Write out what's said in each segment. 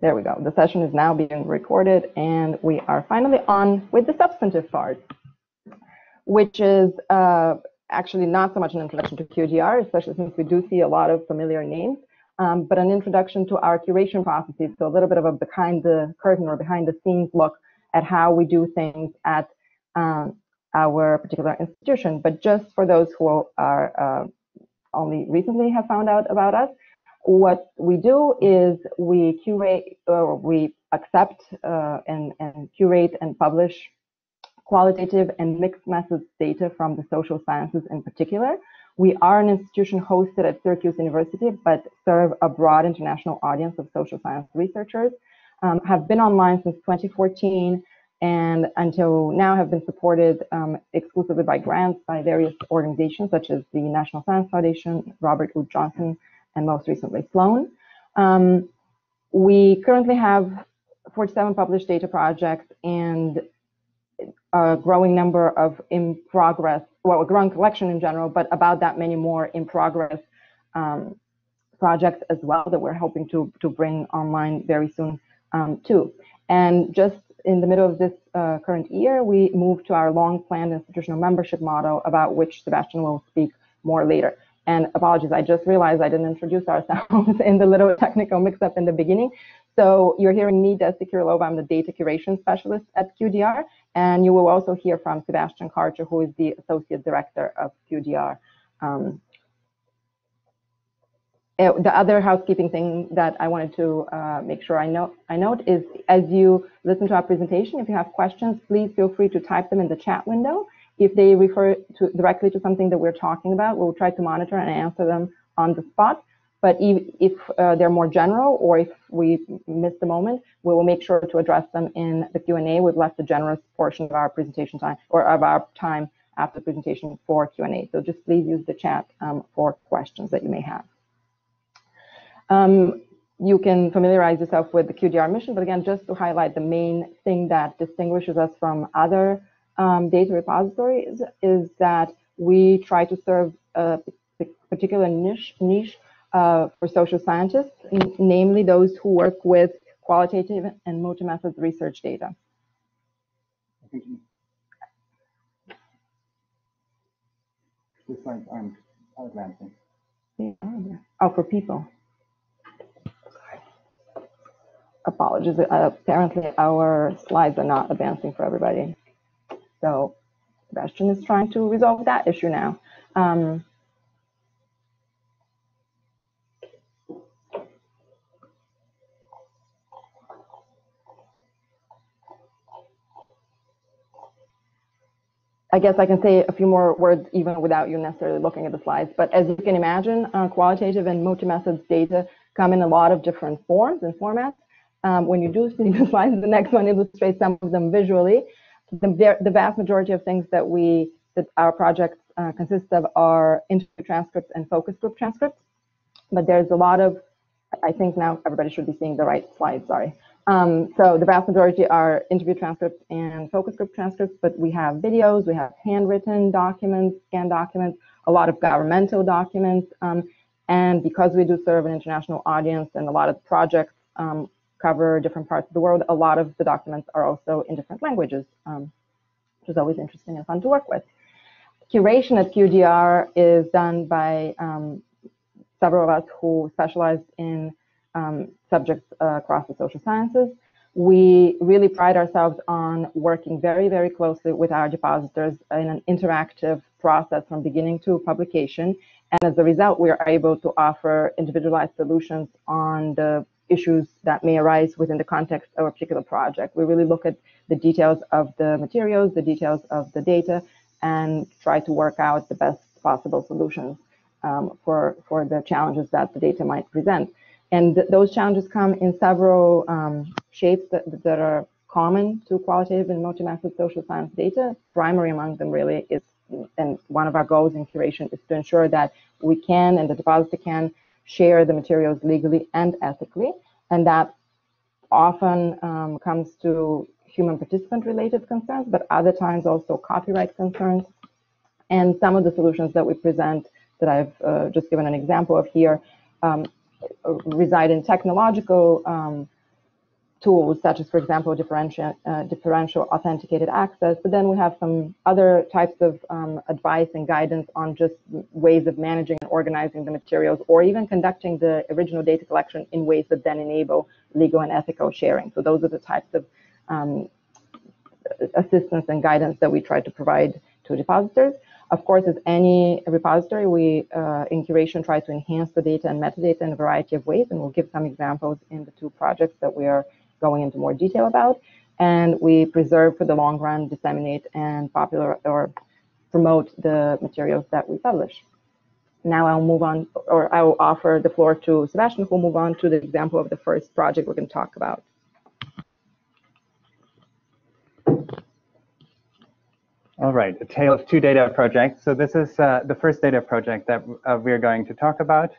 There we go. The session is now being recorded, and we are finally on with the substantive part, which is actually not so much an introduction to QDR, especially since we do see a lot of familiar names, but an introduction to our curation processes. So a little bit of a behind the curtain or behind the scenes look at how we do things at our particular institution. But just for those who are only recently have found out about us, what we do is we curate, or we accept and curate and publish qualitative and mixed methods data from the social sciences in particular. We are an institution hosted at Syracuse University, but serve a broad international audience of social science researchers, have been online since 2014, and until now have been supported exclusively by grants by various organizations such as the National Science Foundation, Robert Wood Johnson, and most recently Sloan. We currently have 47 published data projects and a growing number of in progress, well, a growing collection in general, but about that many more in progress projects as well that we're hoping to bring online very soon too. And just in the middle of this current year, we moved to our long-planned institutional membership model, about which Sebastian will speak more later. And apologies, I just realized I didn't introduce ourselves in the little technical mix-up in the beginning. So you're hearing me, Desi Kirilova. I'm the data curation specialist at QDR. And you will also hear from Sebastian Karcher, who is the associate director of QDR. The other housekeeping thing that I wanted to make sure I note is, as you listen to our presentation, if you have questions, please feel free to type them in the chat window. If they refer directly to something that we're talking about, we'll try to monitor and answer them on the spot. But if they're more general, or if we miss the moment, we will make sure to address them in the Q&A. We've left a generous portion of our presentation time, or of our time after the presentation, for Q&A. So just please use the chat for questions that you may have. You can familiarize yourself with the QDR mission, but again, just to highlight the main thing that distinguishes us from other data repositories is that we try to serve a particular niche for social scientists, namely those who work with qualitative and multi-method research data. This slide I'm advancing. Oh, for people. Apologies. Apparently, our slides are not advancing for everybody. So Sebastian is trying to resolve that issue now. I guess I can say a few more words even without you necessarily looking at the slides. But as you can imagine, qualitative and multi-methods data come in a lot of different forms and formats. When you do see the slides, the next one illustrates some of them visually. The vast majority of things that our projects consist of are interview transcripts and focus group transcripts. But there's a lot of, I think now everybody should be seeing the right slide, sorry. So the vast majority are interview transcripts and focus group transcripts, but we have videos, we have handwritten documents, scanned documents, a lot of governmental documents. And because we do serve an international audience and a lot of projects cover different parts of the world, a lot of the documents are also in different languages, which is always interesting and fun to work with. Curation at QDR is done by several of us who specialize in subjects across the social sciences. We really pride ourselves on working very, very closely with our depositors in an interactive process from beginning to publication. And as a result, we are able to offer individualized solutions on the issues that may arise within the context of a particular project. We really look at the details of the materials, the details of the data, and try to work out the best possible solutions for the challenges that the data might present. And those challenges come in several shapes that are common to qualitative and multi-method social science data. Primary among them really is, and one of our goals in curation is to ensure that we can, and the depositor can, share the materials legally and ethically. And that often comes to human participant related concerns, but other times also copyright concerns. And some of the solutions that we present that I've just given an example of here reside in technological tools, such as, for example, differential authenticated access. But then we have some other types of advice and guidance on just ways of managing and organizing the materials, or even conducting the original data collection in ways that then enable legal and ethical sharing. So those are the types of assistance and guidance that we try to provide to depositors. Of course, as any repository, we in Curation try to enhance the data and metadata in a variety of ways, and we'll give some examples in the 2 projects that we are going into more detail about. And we preserve for the long run, disseminate, and popular or promote the materials that we publish. Now I'll move on, or I will offer the floor to Sebastian, who will move on to the example of the first project we're going to talk about. All right, a tale of 2 data projects. So this is the first data project that we're going to talk about.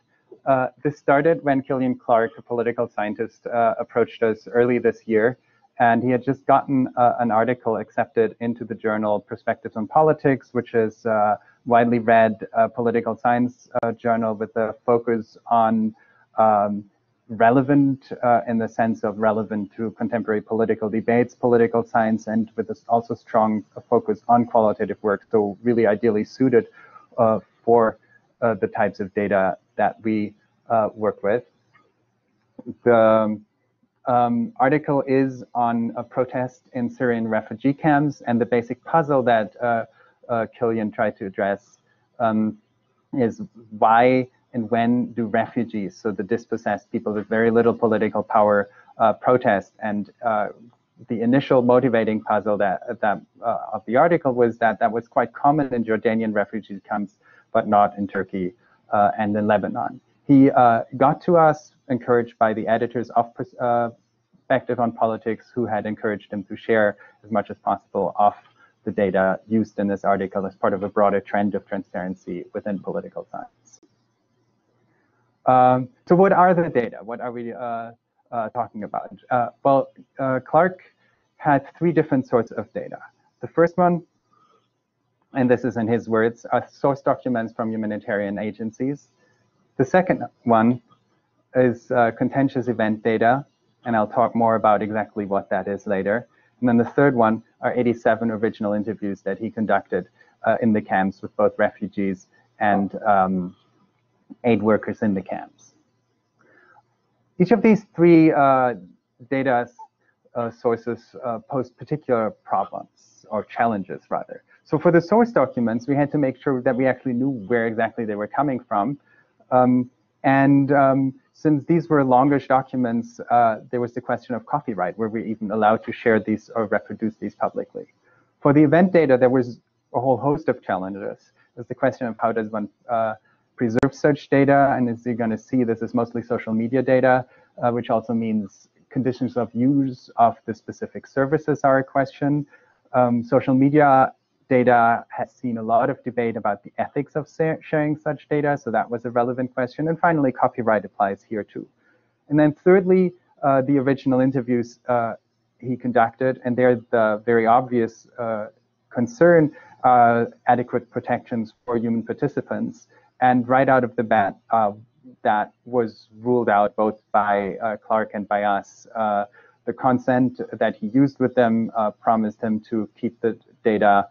This started when Killian Clark, a political scientist, approached us early this year, and he had just gotten an article accepted into the journal Perspectives on Politics, which is a widely read political science journal with a focus on relevant in the sense of relevant to contemporary political debates, political science, and with this also strong focus on qualitative work, so really ideally suited for the types of data that we work with. The article is on a protest in Syrian refugee camps, and the basic puzzle that Killian tried to address is why and when do refugees, so the dispossessed people with very little political power, protest? And the initial motivating puzzle of the article was that was quite common in Jordanian refugee camps, but not in Turkey and in Lebanon. He got to us encouraged by the editors of Perspective on Politics, who had encouraged him to share as much as possible of the data used in this article as part of a broader trend of transparency within political science. So what are the data? What are we talking about? Clark had 3 different sorts of data. The first one, and this is in his words, are source documents from humanitarian agencies. The second one is contentious event data, and I'll talk more about exactly what that is later. And then the third one are 87 original interviews that he conducted in the camps with both refugees and aid workers in the camps. Each of these 3 data sources pose particular problems, or challenges rather. So for the source documents, we had to make sure that we actually knew where exactly they were coming from. Since these were longish documents, there was the question of copyright. Were we even allowed to share these or reproduce these publicly? For the event data, there was a whole host of challenges. There's the question of how does one preserve such data, and as you're going to see, this is mostly social media data, which also means conditions of use of the specific services are a question. Social media data has seen a lot of debate about the ethics of sharing such data, so that was a relevant question. And finally, copyright applies here too. And then thirdly, the original interviews he conducted, and they're the very obvious concern, adequate protections for human participants. And right out of the bat, that was ruled out both by Clark and by us. The consent that he used with them promised him to keep the data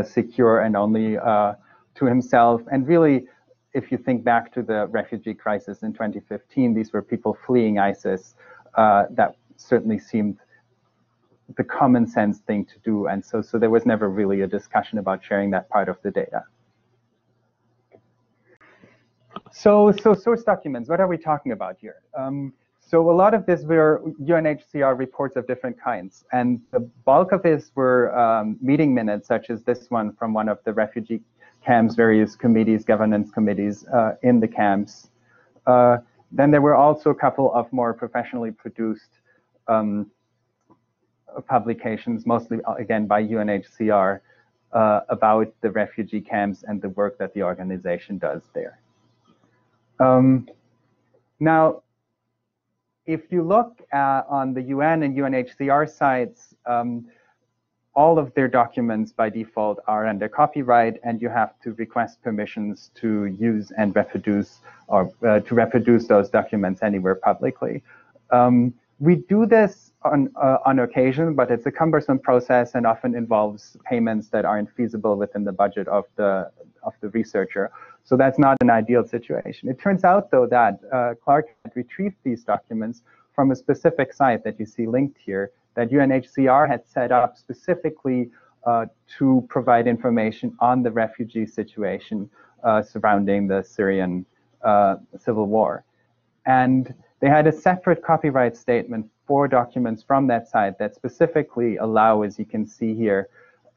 secure and only to himself. And really, if you think back to the refugee crisis in 2015, these were people fleeing ISIS. That certainly seemed the common sense thing to do. And so there was never really a discussion about sharing that part of the data. So source documents, what are we talking about here? So a lot of this were UNHCR reports of different kinds, and the bulk of this were meeting minutes, such as this one from one of the refugee camps, various committees, governance committees in the camps. Then there were also a couple of more professionally produced publications, mostly again by UNHCR, about the refugee camps and the work that the organization does there. Now, if you look on the UN and UNHCR sites, all of their documents by default are under copyright, and you have to request permissions to use and reproduce, or to reproduce those documents anywhere publicly. We do this on occasion, but it's a cumbersome process and often involves payments that aren't feasible within the budget of the researcher. So that's not an ideal situation. It turns out, though, that Clark had retrieved these documents from a specific site that you see linked here that UNHCR had set up specifically to provide information on the refugee situation surrounding the Syrian civil war. And they had a separate copyright statement for documents from that site that specifically allow, as you can see here,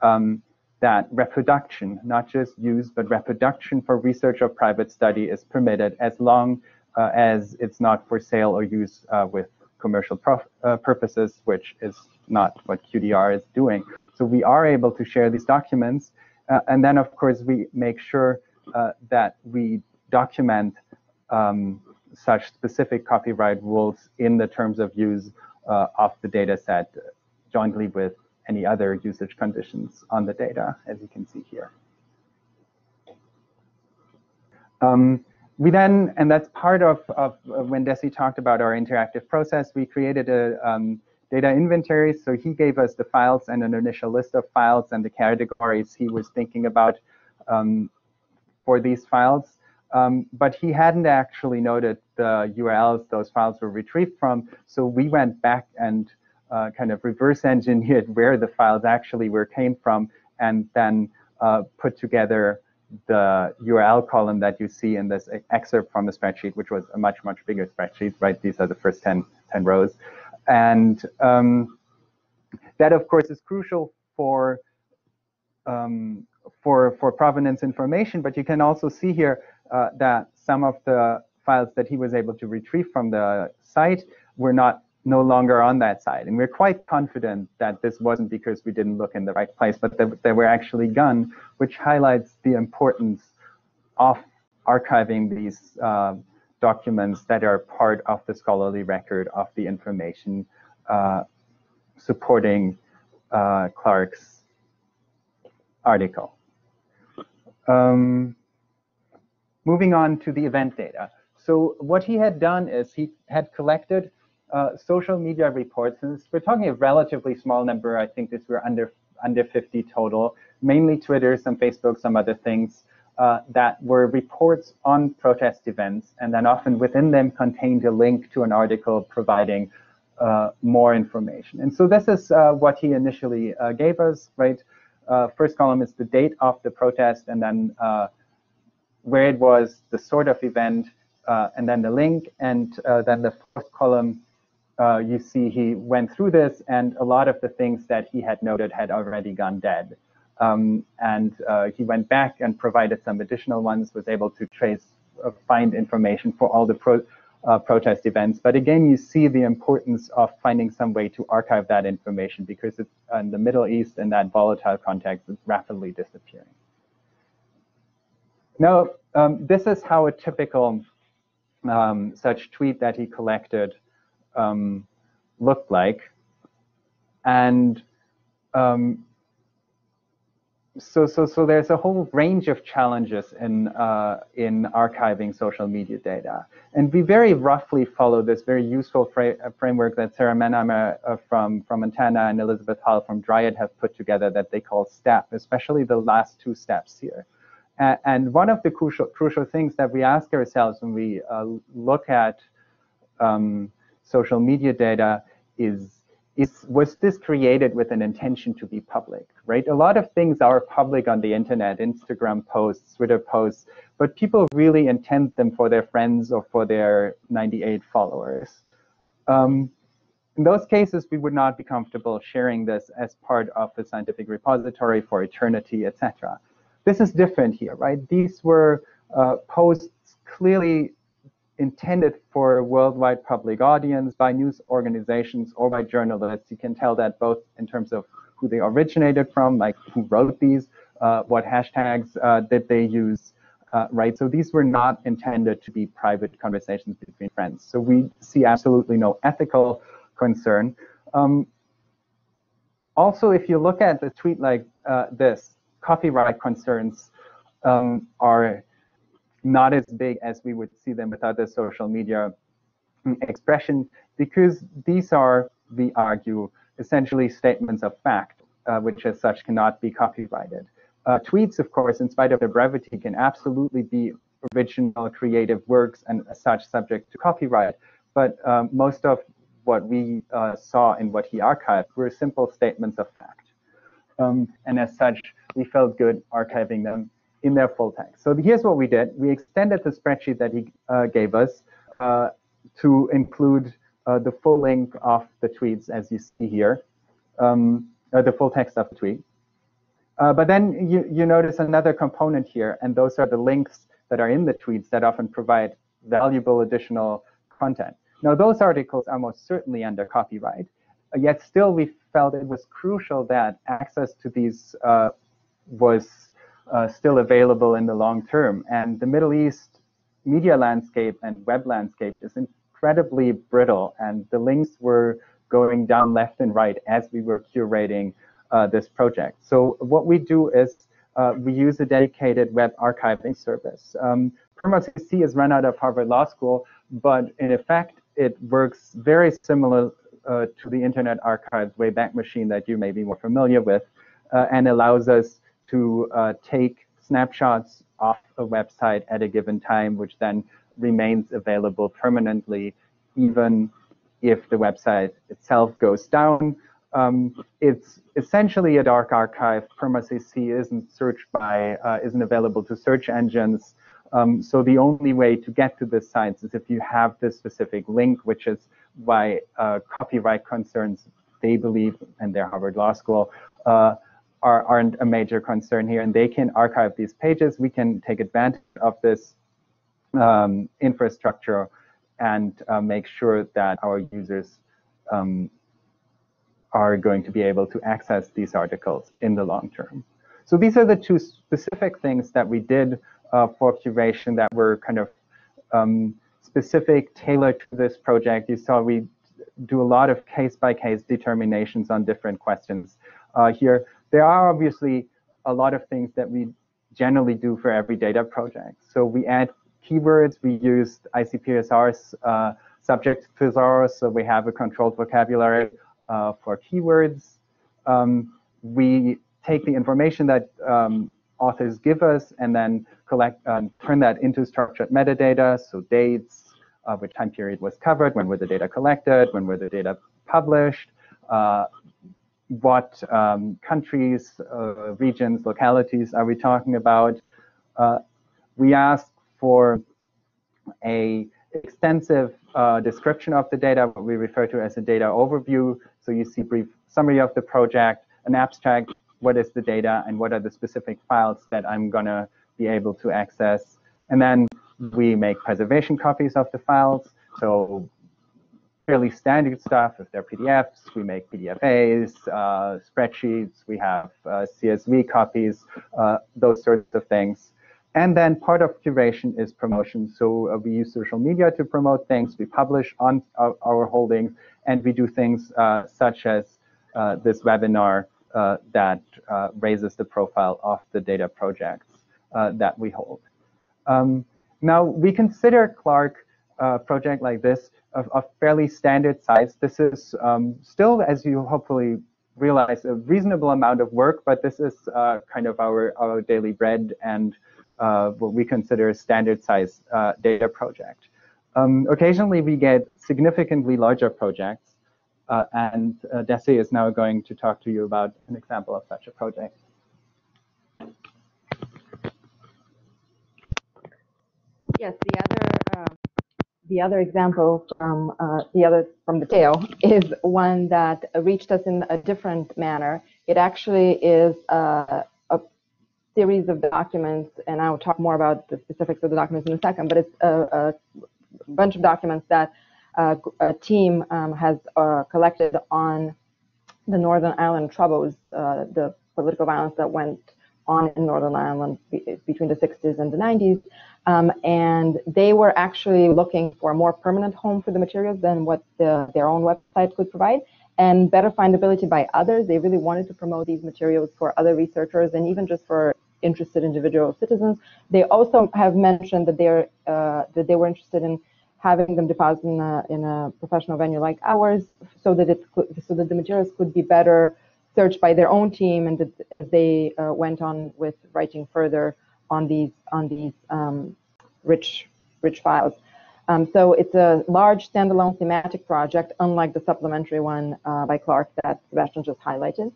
that reproduction, not just use, but reproduction for research or private study is permitted as long as it's not for sale or use with commercial purposes, which is not what QDR is doing. So we are able to share these documents. And then, of course, we make sure that we document such specific copyright rules in the terms of use of the data set jointly with any other usage conditions on the data, as you can see here. We then, and that's part of when Desi talked about our interactive process, we created a data inventory. So he gave us the files and an initial list of files and the categories he was thinking about for these files. But he hadn't actually noted the URLs those files were retrieved from. So we went back and kind of reverse engineered where the files actually came from, and then put together the URL column that you see in this excerpt from the spreadsheet, which was a much bigger spreadsheet, right? These are the first 10 rows. And that, of course, is crucial for provenance information. But you can also see here that some of the files that he was able to retrieve from the site were no longer on that site. And we're quite confident that this wasn't because we didn't look in the right place, but that they were actually gone, which highlights the importance of archiving these documents that are part of the scholarly record of the information supporting Clark's article. Moving on to the event data. So what he had done is he had collected social media reports, and we're talking a relatively small number. I think this were under 50 total, mainly Twitter, some Facebook, some other things that were reports on protest events, and then often within them contained a link to an article providing more information. And so this is what he initially gave us, right? First column is the date of the protest, and then where it was, the sort of event, and then the link, and then the fourth column, you see he went through this, and a lot of the things that he had noted had already gone dead. And he went back and provided some additional ones, was able to find information for all the protest events. But again, you see the importance of finding some way to archive that information, because it's in the Middle East, in that volatile context, it's rapidly disappearing. Now, this is how a typical such tweet that he collected looked like. And so there's a whole range of challenges in archiving social media data. And we very roughly follow this very useful framework that Sarah Menheimer from Montana and Elizabeth Hull from Dryad have put together that they call STEP, especially the last two steps here. And one of the crucial things that we ask ourselves when we look at social media data was this created with an intention to be public, right? A lot of things are public on the internet, Instagram posts, Twitter posts, but people really intend them for their friends or for their 98 followers. In those cases, we would not be comfortable sharing this as part of a scientific repository for eternity, etc. This is different here, right? These were posts clearly intended for a worldwide public audience by news organizations or by journalists. You can tell that both in terms of who they originated from, like who wrote these, what hashtags did they use, right? So these were not intended to be private conversations between friends. So we see absolutely no ethical concern. Also, if you look at the tweet like this, copyright concerns are not as big as we would see them with other social media expression, because these are, we argue, essentially statements of fact, which as such cannot be copyrighted. Tweets, of course, in spite of their brevity, can absolutely be original creative works and as such subject to copyright. But most of what we saw in what he archived were simple statements of fact. And as such, we felt good archiving them in their full text. So here's what we did. We extended the spreadsheet that he gave us to include the full link of the tweets, as you see here, the full text of the tweet. But then you notice another component here, and those are the links that are in the tweets that often provide valuable additional content. Now, those articles are most certainly under copyright, yet still we felt it was crucial that access to these was still available in the long term. And the Middle East media landscape and web landscape is incredibly brittle, and the links were going down left and right as we were curating this project. So what we do is we use a dedicated web archiving service. PermaCC is run out of Harvard Law School, but in effect, it works very similar to the Internet Archive's Wayback Machine that you may be more familiar with, and allows us to take snapshots off a website at a given time, which then remains available permanently, even if the website itself goes down. It's essentially a dark archive. PermaCC isn't available to search engines. So the only way to get to this site is if you have this specific link, which is why copyright concerns, they believe, and their Harvard Law School, aren't a major concern here. And they can archive these pages. We can take advantage of this infrastructure and make sure that our users are going to be able to access these articles in the long term. So these are the two specific things that we did for curation that were kind of specific, tailored to this project. You saw we do a lot of case-by-case determinations on different questions here. There are obviously a lot of things that we generally do for every data project. So we add keywords. We used ICPSR's subject thesaurus, so we have a controlled vocabulary for keywords. We take the information that authors give us and then turn that into structured metadata, so dates, which time period was covered, when were the data collected, when were the data published, what countries, regions, localities are we talking about. We ask for a extensive description of the data, what we refer to as a data overview. So you see brief summary of the project, an abstract, what is the data, and what are the specific files that I'm going to be able to access. And then we make preservation copies of the files. So fairly standard stuff. If they're PDFs, we make PDFAs, spreadsheets, we have CSV copies, those sorts of things. And then part of curation is promotion. So we use social media to promote things. We publish on our holdings, and we do things such as this webinar that raises the profile of the data projects that we hold. Now, we consider Clark a project like this of fairly standard size. This is still, as you hopefully realize, a reasonable amount of work, but this is kind of our daily bread and what we consider a standard size data project. Occasionally, we get significantly larger projects, and Desi is now going to talk to you about an example of such a project. Yes, the other example from the tail is one that reached us in a different manner. It actually is a series of documents, and I'll talk more about the specifics of the documents in a second, but it's a bunch of documents that a team has collected on the Northern Ireland Troubles, the political violence that went on in Northern Ireland between the 60s and the 90s. And they were actually looking for a more permanent home for the materials than what their own website could provide, and better findability by others. They really wanted to promote these materials for other researchers and even just for interested individual citizens. They also have mentioned that they were interested in having them deposit in a professional venue like ours, so that the materials could be better searched by their own team, and that they went on with writing further on these rich files. So it's a large standalone thematic project, unlike the supplementary one by Clark that Sebastian just highlighted.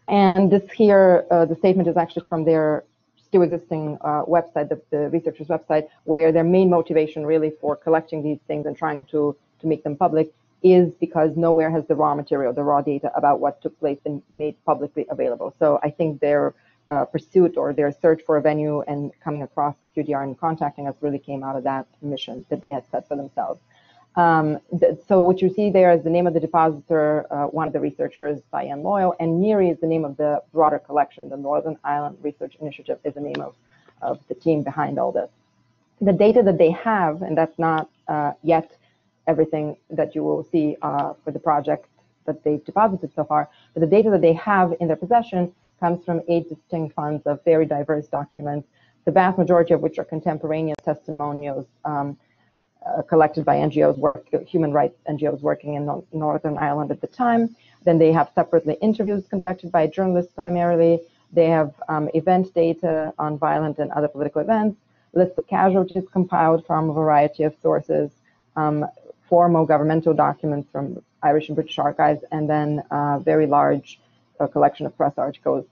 And this here, the statement is actually from their still existing website, the researchers' website, where their main motivation really for collecting these things and trying to make them public is because nowhere has the raw material, the raw data about what took place been made publicly available. So I think their pursuit or their search for a venue and coming across QDR and contacting us really came out of that mission that they had set for themselves. So what you see there is the name of the depositor, one of the researchers, Diane Loyal, and NERI is the name of the broader collection. The Northern Ireland Research Initiative is the name of the team behind all this. The data that they have, and that's not yet everything that you will see for the project that they've deposited so far, but the data that they have in their possession comes from 8 distinct funds of very diverse documents, the vast majority of which are contemporaneous testimonials collected by NGOs, human rights NGOs working in Northern Ireland at the time. Then they have separately interviews conducted by journalists primarily. They have event data on violent and other political events, lists of casualties compiled from a variety of sources, formal governmental documents from Irish and British archives, and then a very large collection of press articles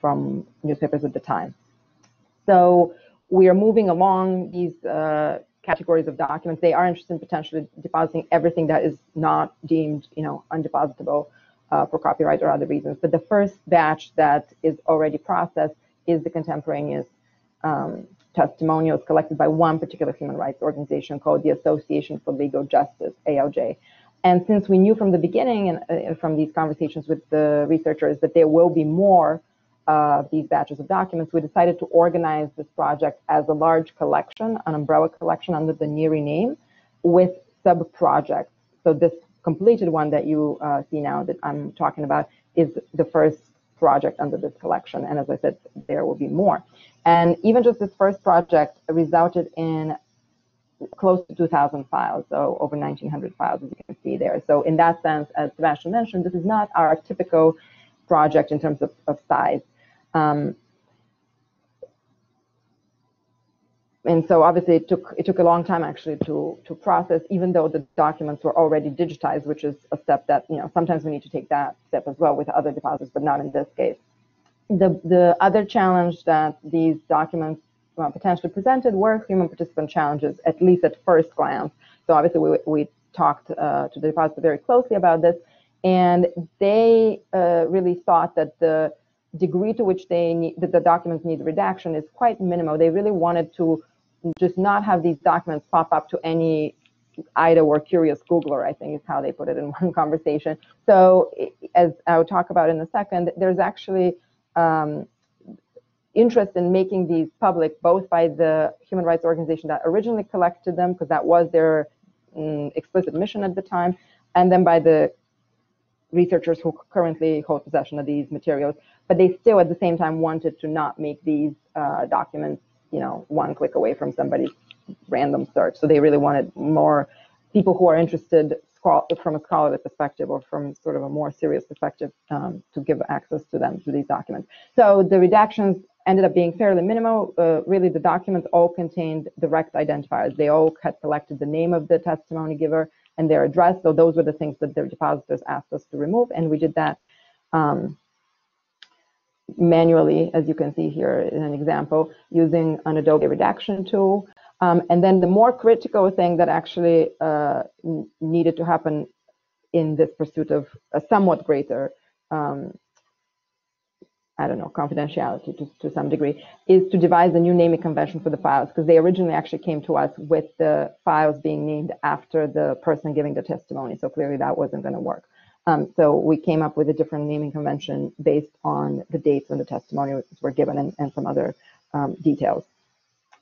from newspapers at the time. So we are moving along these categories of documents. They are interested in potentially depositing everything that is not deemed, undepositable for copyright or other reasons. But the first batch that is already processed is the contemporaneous testimonials collected by one particular human rights organization called the Association for Legal Justice, ALJ. And since we knew from the beginning and from these conversations with the researchers that there will be more these batches of documents, we decided to organize this project as a large collection, an umbrella collection under the NERI name, with sub-projects. So this completed one that you see now that I'm talking about is the first project under this collection. And as I said, there will be more. And even just this first project resulted in close to 2,000 files, so over 1,900 files, as you can see there. So in that sense, as Sebastian mentioned, this is not our typical project in terms of size. And so obviously it took a long time actually to process, even though the documents were already digitized, which is a step that, sometimes we need to take that step as well with other depositors, but not in this case. The other challenge that these documents potentially presented were human participant challenges, at least at first glance. So obviously we talked to the depositor very closely about this, and they really thought that the degree to which that the documents need redaction is quite minimal. They really wanted to just not have these documents pop up to any idle or curious Googler, I think is how they put it in one conversation. So as I'll talk about in a second, there's actually interest in making these public, both by the human rights organization that originally collected them, because that was their explicit mission at the time, and then by the researchers who currently hold possession of these materials. But they still, at the same time, wanted to not make these documents, one click away from somebody's random search. So they really wanted more people who are interested from a scholarly perspective or from sort of a more serious perspective to give access to them, to these documents. So the redactions ended up being fairly minimal. Really, the documents all contained direct identifiers. They all had collected the name of the testimony giver and their address. So those were the things that their depositors asked us to remove, and we did that manually, as you can see here in an example, using an Adobe redaction tool. And then the more critical thing that actually needed to happen in this pursuit of a somewhat greater, confidentiality to some degree, is to devise a new naming convention for the files, because they originally actually came to us with the files being named after the person giving the testimony. So clearly that wasn't going to work. So we came up with a different naming convention based on the dates when the testimonials were given and some other details.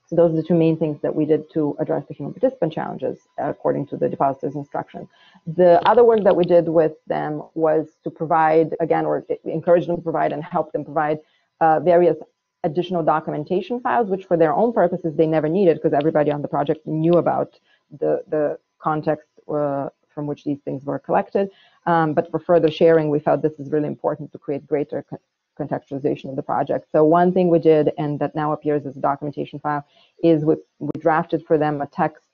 So those are the two main things that we did to address the human participant challenges according to the depositor's instructions. The other work that we did with them was to provide, again, or encourage them to provide and help them provide various additional documentation files, which for their own purposes they never needed, because everybody on the project knew about the context from which these things were collected. But for further sharing, we felt this is really important to create greater contextualization of the project. So one thing we did, and that now appears as a documentation file, is we drafted for them a text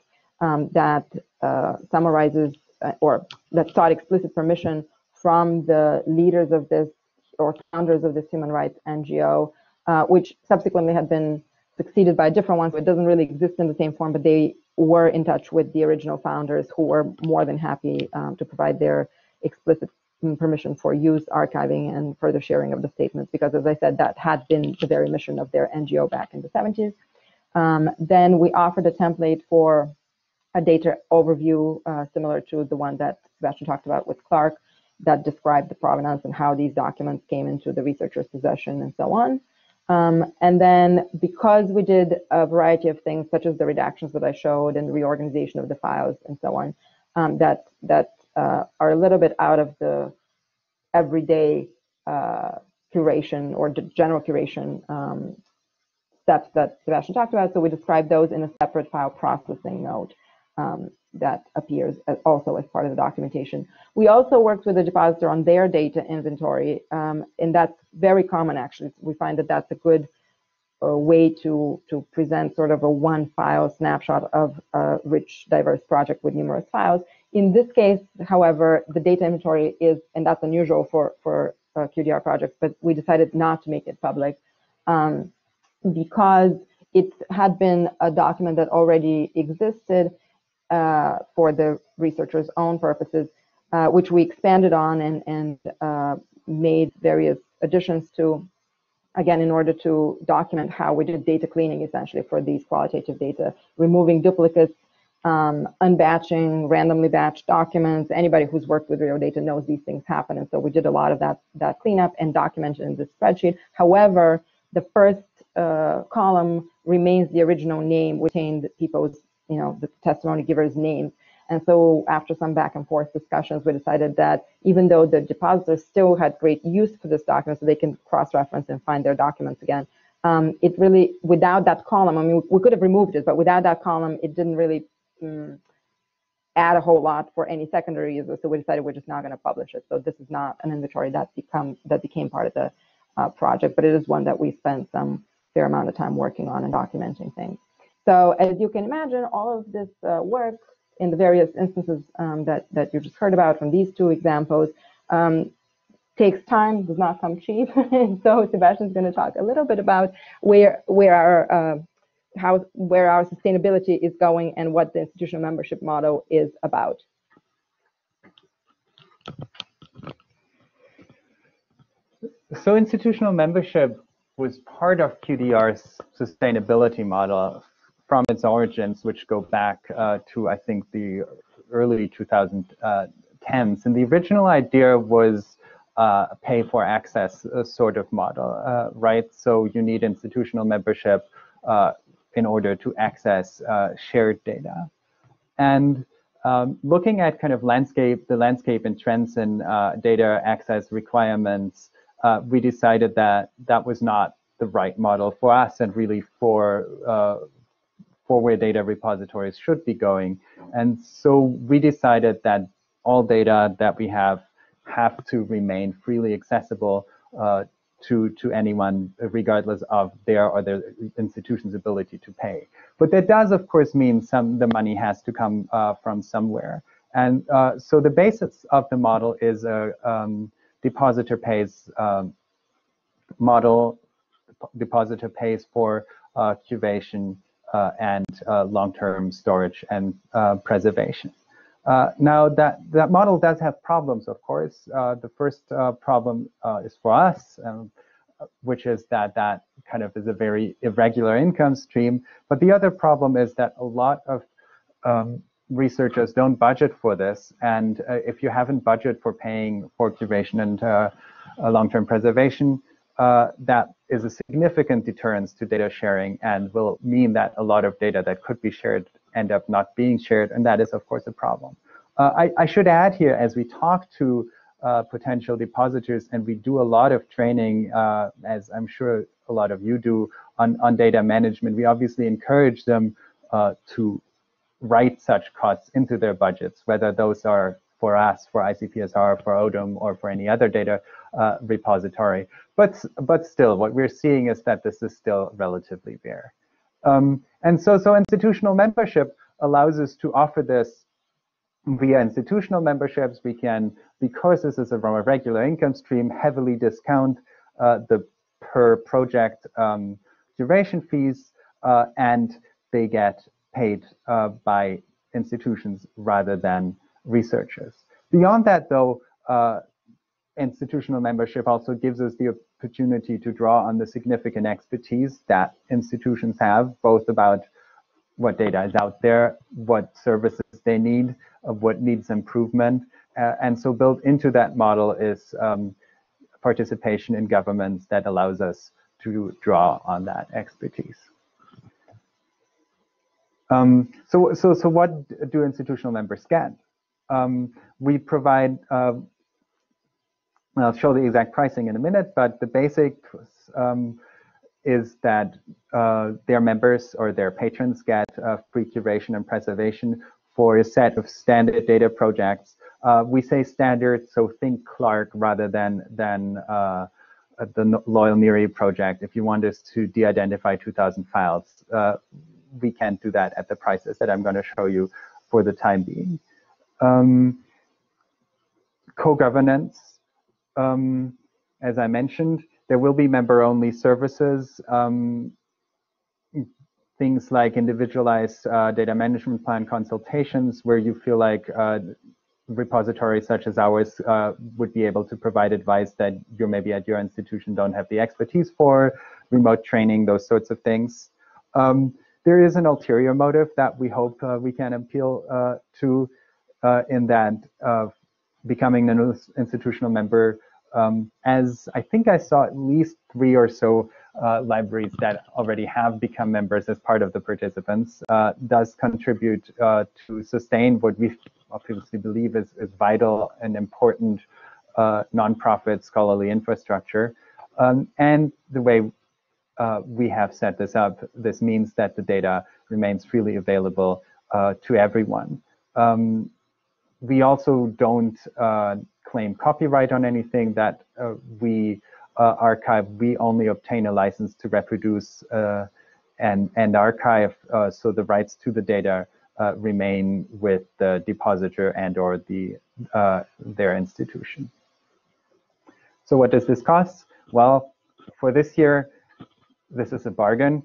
that summarizes or that sought explicit permission from the leaders of this or founders of this human rights NGO, which subsequently had been succeeded by a different one, so it doesn't really exist in the same form, but they were in touch with the original founders who were more than happy to provide their explicit permission for use, archiving, and further sharing of the statements, because as I said, that had been the very mission of their NGO back in the 70s. Then we offered a template for a data overview similar to the one that Sebastian talked about with Clark, that described the provenance and how these documents came into the researcher's possession and so on. And then because we did a variety of things, such as the redactions that I showed and the reorganization of the files and so on, that are a little bit out of the everyday curation or general curation steps that Sebastian talked about. So we described those in a separate file processing note that appears also as part of the documentation. We also worked with the depositor on their data inventory, and that's very common actually. We find that that's a good way to present sort of a one file snapshot of a rich, diverse project with numerous files. In this case, however, the data inventory is, and that's unusual for QDR projects, but we decided not to make it public because it had been a document that already existed for the researcher's own purposes, which we expanded on and made various additions to, again, in order to document how we did data cleaning, essentially, for these qualitative data, removing duplicates, unbatching, randomly batched documents. Anybody who's worked with real data knows these things happen, and so we did a lot of that cleanup and documented in this spreadsheet. However, the first column remains the original name, retained people's, the testimony givers' names. And so after some back and forth discussions, we decided that even though the depositors still had great use for this document, so they can cross-reference and find their documents again, it really, without that column, I mean, we could have removed it, but without that column, it didn't really add a whole lot for any secondary users. So we decided we're just not going to publish it. So this is not an inventory that became part of the project, but it is one that we spent some fair amount of time working on and documenting things. So as you can imagine, all of this work in the various instances that you just heard about from these two examples takes time, does not come cheap. And so Sebastian's going to talk a little bit about where our sustainability is going and what the institutional membership model is about. So institutional membership was part of QDR's sustainability model from its origins, which go back to, I think, the early 2010s. And the original idea was a pay-for-access sort of model, right? So you need institutional membership in order to access shared data. And looking at kind of the landscape and trends in data access requirements, we decided that that was not the right model for us and really for where data repositories should be going. And so we decided that all data that we have to remain freely accessible to anyone, regardless of their or their institution's ability to pay. But that does, of course, mean the money has to come from somewhere. And so the basis of the model is a depositor pays model. Depositor pays for curation and long-term storage and preservation. Now that model does have problems, of course. The first problem is for us, which is that kind of is a very irregular income stream. But the other problem is that a lot of researchers don't budget for this. And if you haven't budgeted for paying for curation and long-term preservation, that is a significant deterrence to data sharing and will mean that a lot of data that could be shared end up not being shared, and that is, of course, a problem. I should add here, as we talk to potential depositors, and we do a lot of training, as I'm sure a lot of you do, on data management, we obviously encourage them to write such costs into their budgets, whether those are for us, for ICPSR, for ODM, or for any other data repository. But still, what we're seeing is that this is still relatively bare. And so institutional membership allows us to offer this via institutional memberships. We can, because this is from a regular income stream, heavily discount the per project curation fees, and they get paid by institutions rather than researchers. Beyond that, though, institutional membership also gives us the opportunity to draw on the significant expertise that institutions have, both about what data is out there, what services they need, what needs improvement. And so built into that model is participation in governments that allows us to draw on that expertise. So what do institutional members get? We provide, I'll show the exact pricing in a minute, but the basic is that their members or their patrons get free curation and preservation for a set of standard data projects. We say standard, so think Clark rather than the Loyal Miri project. If you want us to de-identify 2,000 files, we can't do that at the prices that I'm going to show you for the time being. Co-governance, as I mentioned, there will be member-only services, things like individualized data management plan consultations, where you feel like repositories such as ours would be able to provide advice that you maybe at your institution don't have the expertise for, remote training, those sorts of things. There is an ulterior motive that we hope we can appeal to in that becoming an institutional member, as I think I saw at least 3 or so libraries that already have become members as part of the participants, does contribute to sustain what we obviously believe is vital and important nonprofit scholarly infrastructure. And the way we have set this up, this means that the data remains freely available to everyone. We also don't claim copyright on anything that we archive. We only obtain a license to reproduce and archive, so the rights to the data remain with the depositor and or their institution. So what does this cost? Well, for this year, this is a bargain.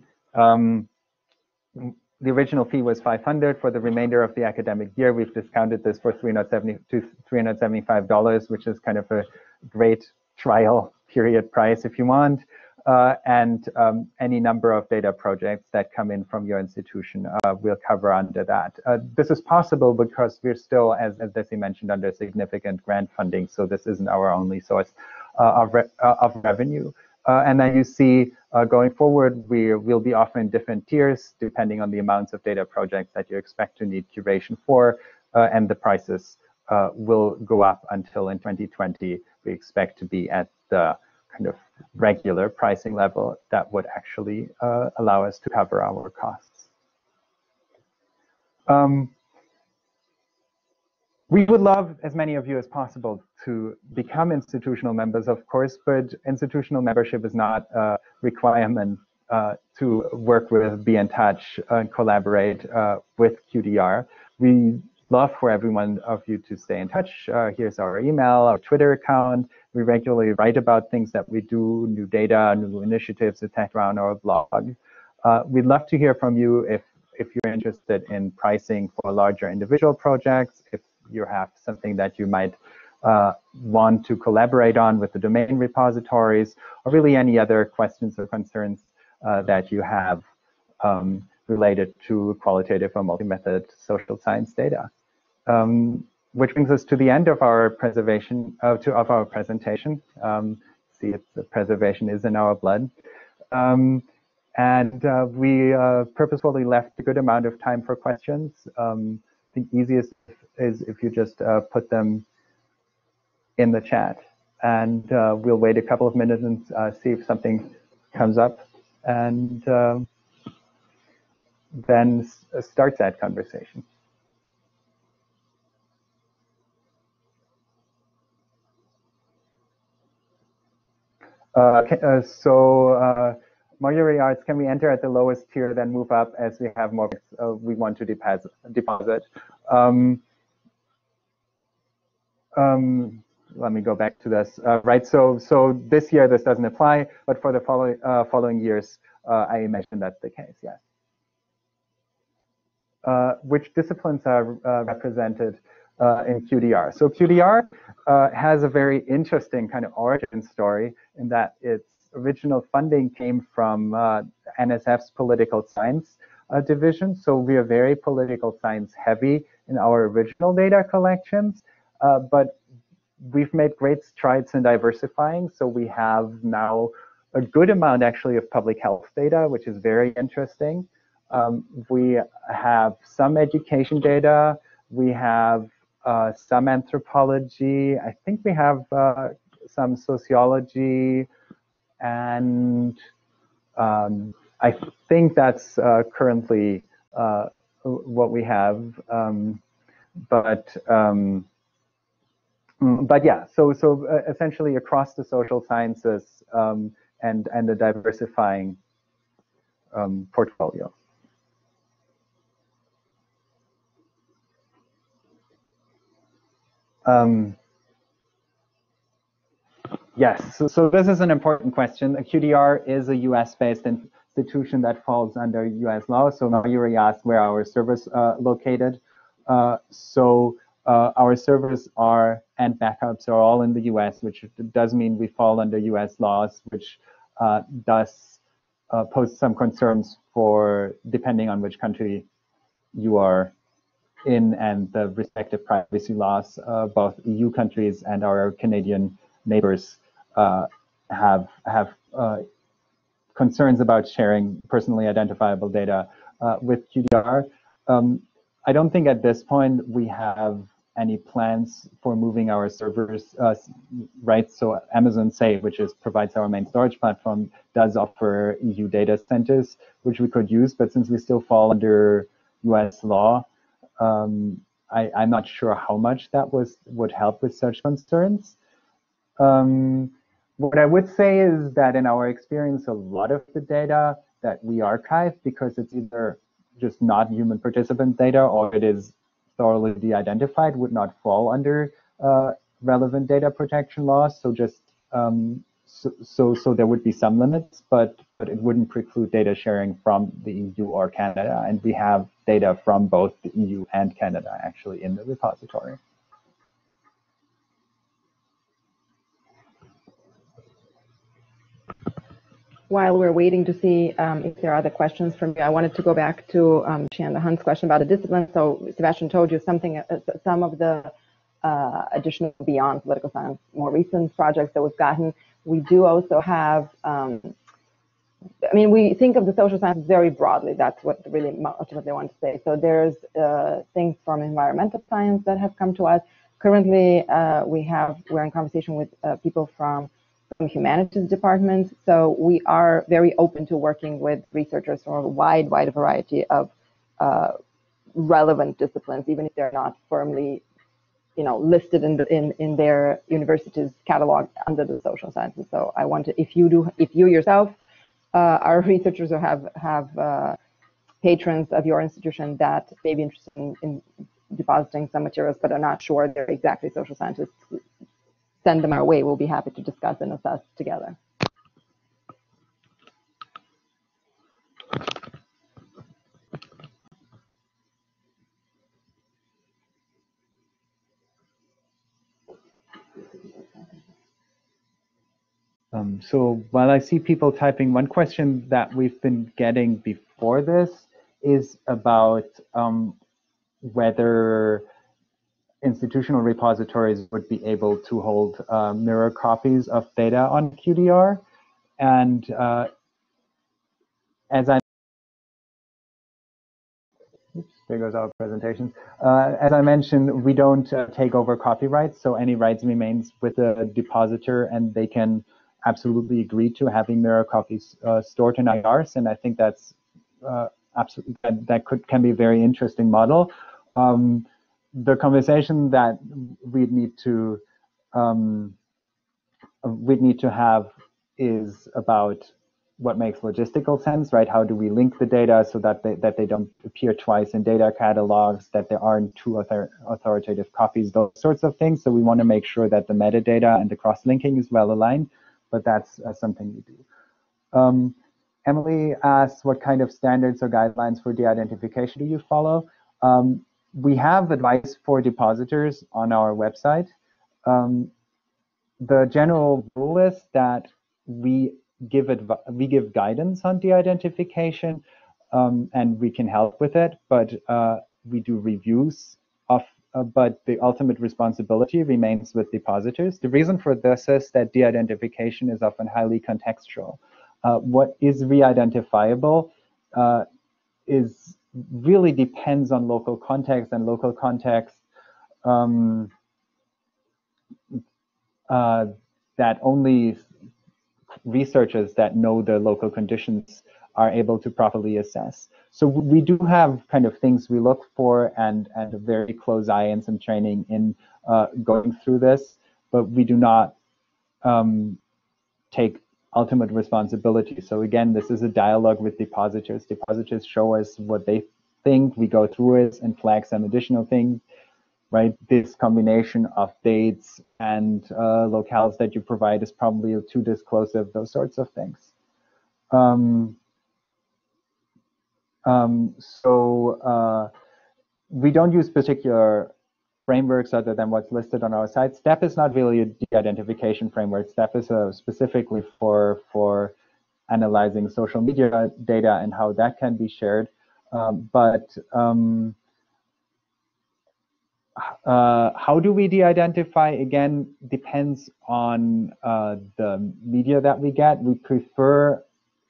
The original fee was $500. For the remainder of the academic year, we've discounted this for $375, which is kind of a great trial period price if you want. And any number of data projects that come in from your institution will cover under that. This is possible because we're still, as Desi mentioned, under significant grant funding, so this isn't our only source of revenue. And then you see, going forward, we'll be offering different tiers depending on the amounts of data projects that you expect to need curation for, and the prices will go up until in 2020 we expect to be at the kind of regular pricing level that would actually allow us to cover our costs. We would love as many of you as possible to become institutional members, of course, but institutional membership is not a requirement to work with, be in touch, and collaborate with QDR. We love for everyone of you to stay in touch. Here's our email, our Twitter account. We regularly write about things that we do, new data, new initiatives, etc. on our blog. We'd love to hear from you if you're interested in pricing for larger individual projects, if you have something that you might want to collaborate on with the domain repositories, or really any other questions or concerns that you have related to qualitative or multi-method social science data. Which brings us to the end of our presentation. See, the preservation is in our blood. And we purposefully left a good amount of time for questions. I think easiest is if you just put them in the chat, and we'll wait a couple of minutes and see if something comes up. And then start that conversation. Marjorie asks, can we enter at the lowest tier, then move up as we have more we want to deposit? Let me go back to this. Right, so this year this doesn't apply, but for the following years, I imagine that's the case, yes. Which disciplines are represented in QDR? So QDR has a very interesting kind of origin story in that its original funding came from NSF's political science division. So we are very political science heavy in our original data collections, but we've made great strides in diversifying. So we have now a good amount actually of public health data, which is very interesting. We have some education data. We have some anthropology. I think we have some sociology. And I think that's currently what we have. But yeah, so essentially across the social sciences and a diversifying portfolio. Yes, so this is an important question. QDR is a US-based institution that falls under US law. So Marjorie asked where our servers located. Our servers are and backups are all in the US, which does mean we fall under US laws, which does pose some concerns for depending on which country you are in and the respective privacy laws. Both EU countries and our Canadian neighbors have concerns about sharing personally identifiable data with QDR. I don't think at this point we have any plans for moving our servers, right? So Amazon Say, which provides our main storage platform, does offer EU data centers, which we could use. But since we still fall under US law, I'm not sure how much that would help with such concerns. What I would say is that in our experience, a lot of the data that we archive, because it's either just not human participant data or it is thoroughly de-identified, would not fall under relevant data protection laws. So just so there would be some limits, but it wouldn't preclude data sharing from the EU or Canada. And we have data from both the EU and Canada actually in the repository. While we're waiting to see if there are other questions from you, I wanted to go back to Shanda Hunt's question about the discipline. So Sebastian told you some of the additional beyond political science, more recent projects that we've gotten. We do also have, I mean, we think of the social sciences very broadly. That's what really ultimately I want to say. So there's things from environmental science that have come to us. Currently, we're in conversation with people from humanities departments. So we are very open to working with researchers from a wide variety of relevant disciplines, even if they're not firmly, listed in their university's catalog under the social sciences. So I want to, if you yourself are researchers or have patrons of your institution that may be interested in depositing some materials but are not sure they're exactly social scientists, send them our way. We'll be happy to discuss and assess together. So while I see people typing, one question that we've been getting before this is about whether institutional repositories would be able to hold mirror copies of data on QDR. And as I there goes our presentation. As I mentioned, we don't take over copyrights, so any rights remains with the depositor, and they can absolutely agree to having mirror copies stored in IRs. And I think that's can be a very interesting model. The conversation that we'd need to have is about what makes logistical sense, right? How do we link the data so that they don't appear twice in data catalogs, that there aren't two authoritative copies, those sorts of things. So we want to make sure that the metadata and the cross-linking is well aligned, but that's something we do. Emily asked, what kind of standards or guidelines for de-identification do you follow? We have advice for depositors on our website. The general rule is that we give guidance on de-identification, and we can help with it, but we do reviews of. But the ultimate responsibility remains with depositors. The reason for this is that de-identification is often highly contextual. What is re-identifiable is really depends on local context, and local context that only researchers that know the local conditions are able to properly assess. So we do have kind of things we look for and a very close eye and some training in going through this, but we do not take ultimate responsibility. So again, this is a dialogue with depositors. Depositors show us what they think, we go through it and flag some additional things, right? This combination of dates and locales that you provide is probably too disclosive, those sorts of things. We don't use particular frameworks other than what's listed on our site. STEP is not really a de-identification framework. STEP is specifically for analyzing social media data and how that can be shared. How do we de-identify? Again, depends on the media that we get. We prefer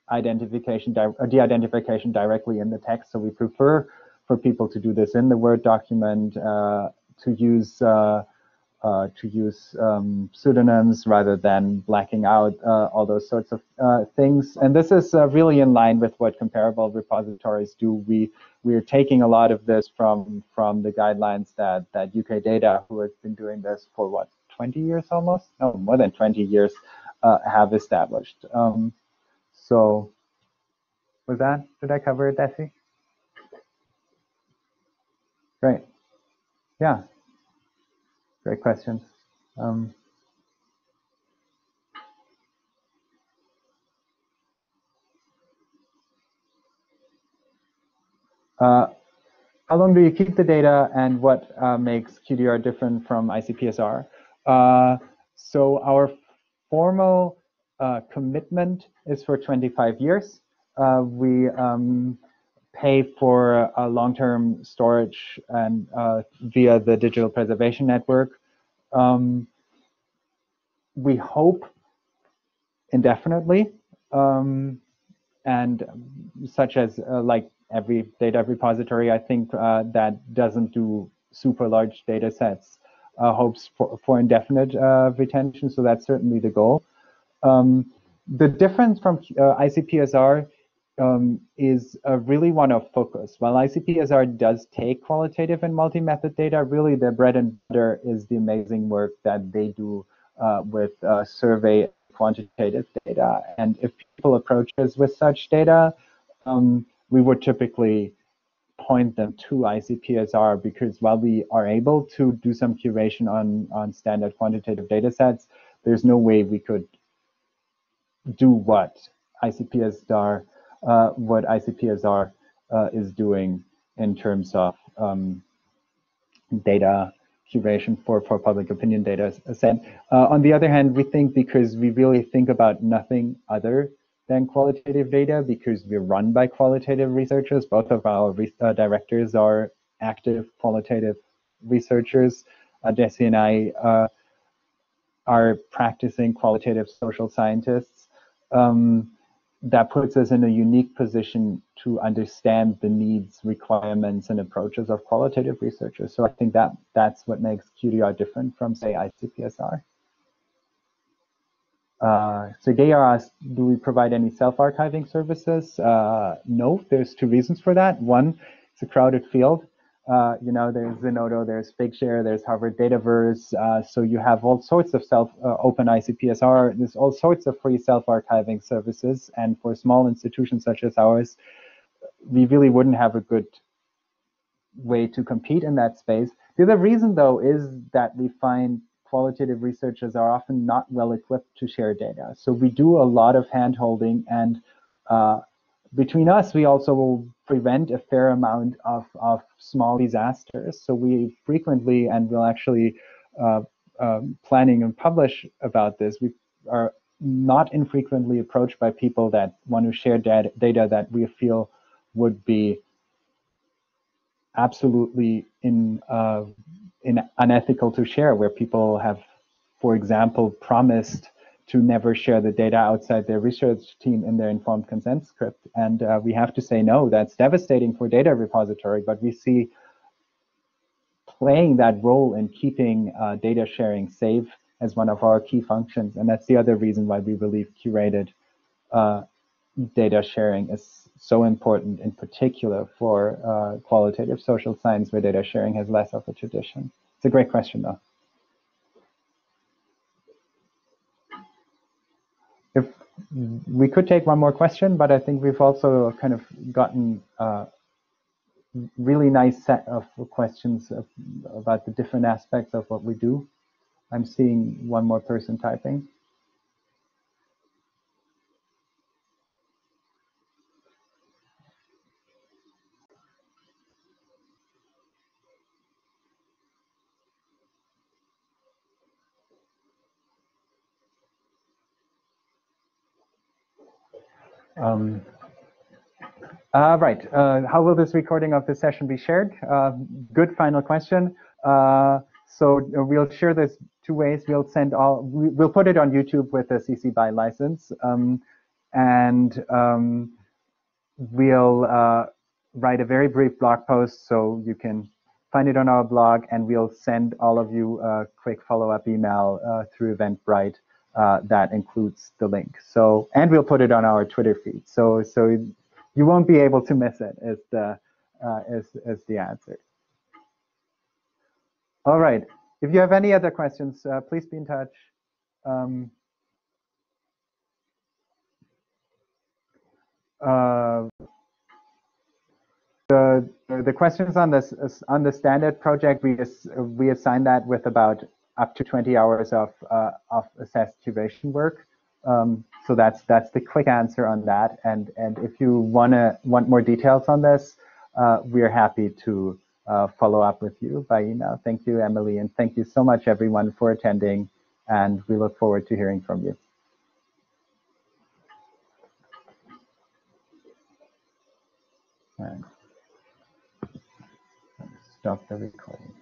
de-identification directly in the text, so we prefer for people to do this in the Word document, to use pseudonyms rather than blacking out all those sorts of things. And this is really in line with what comparable repositories do. We are taking a lot of this from the guidelines that UK Data, who has been doing this for what, 20 years almost? No, more than 20 years, have established. So with that, did I cover it, Desi? Great. Yeah. Great questions. How long do you keep the data, and what makes QDR different from ICPSR? So our formal commitment is for 25 years. We pay for long-term storage and via the digital preservation network. We hope indefinitely, and such as like every data repository, I think that doesn't do super large data sets, hopes for indefinite retention. So that's certainly the goal. The difference from ICPSR is really one of focus. While ICPSR does take qualitative and multi-method data, really their bread and butter is the amazing work that they do with survey quantitative data. And if people approach us with such data, we would typically point them to ICPSR, because while we are able to do some curation on standard quantitative data sets, there's no way we could do what ICPSR is doing in terms of data curation for public opinion data set. On the other hand, we think, because we really think about nothing other than qualitative data, because we're run by qualitative researchers. Both of our directors are active qualitative researchers. Desi and I are practicing qualitative social scientists. That puts us in a unique position to understand the needs, requirements, and approaches of qualitative researchers. So I think that's what makes QDR different from, say, ICPSR. Sergey asked, do we provide any self-archiving services? No, there's two reasons for that. One, it's a crowded field. You know, there's Zenodo, there's Figshare, there's Harvard Dataverse. So you have all sorts of open ICPSR. There's all sorts of free self-archiving services. And for small institutions such as ours, we really wouldn't have a good way to compete in that space. The other reason, though, is that we find qualitative researchers are often not well equipped to share data. So we do a lot of hand-holding, and between us, we also will prevent a fair amount of small disasters. So we frequently, and we'll actually planning and publish about this, we are not infrequently approached by people that want to share data that we feel would be absolutely unethical to share, where people have, for example, promised to never share the data outside their research team in their informed consent script. And we have to say, no, that's devastating for data repository, but we see playing that role in keeping data sharing safe as one of our key functions. And that's the other reason why we believe curated data sharing is so important, in particular for qualitative social science, where data sharing has less of a tradition. It's a great question, though. If we could take one more question, but I think we've also kind of gotten a really nice set of questions about the different aspects of what we do. I'm seeing one more person typing. Right. How will this recording of this session be shared? Good final question. So we'll share this two ways. We'll put it on YouTube with a CC BY license, and we'll write a very brief blog post so you can find it on our blog, and we'll send all of you a quick follow-up email through Eventbrite that includes the link. So, and we'll put it on our Twitter feed. So you won't be able to miss it. Is the answer. All right. If you have any other questions, please be in touch. The questions on the standard project, we assign that with about up to 20 hours of assessed curation work. So that's the quick answer on that. And if you want more details on this, we're happy to follow up with you by email. Thank you, Emily, and thank you so much, everyone, for attending. And we look forward to hearing from you. And stop the recording.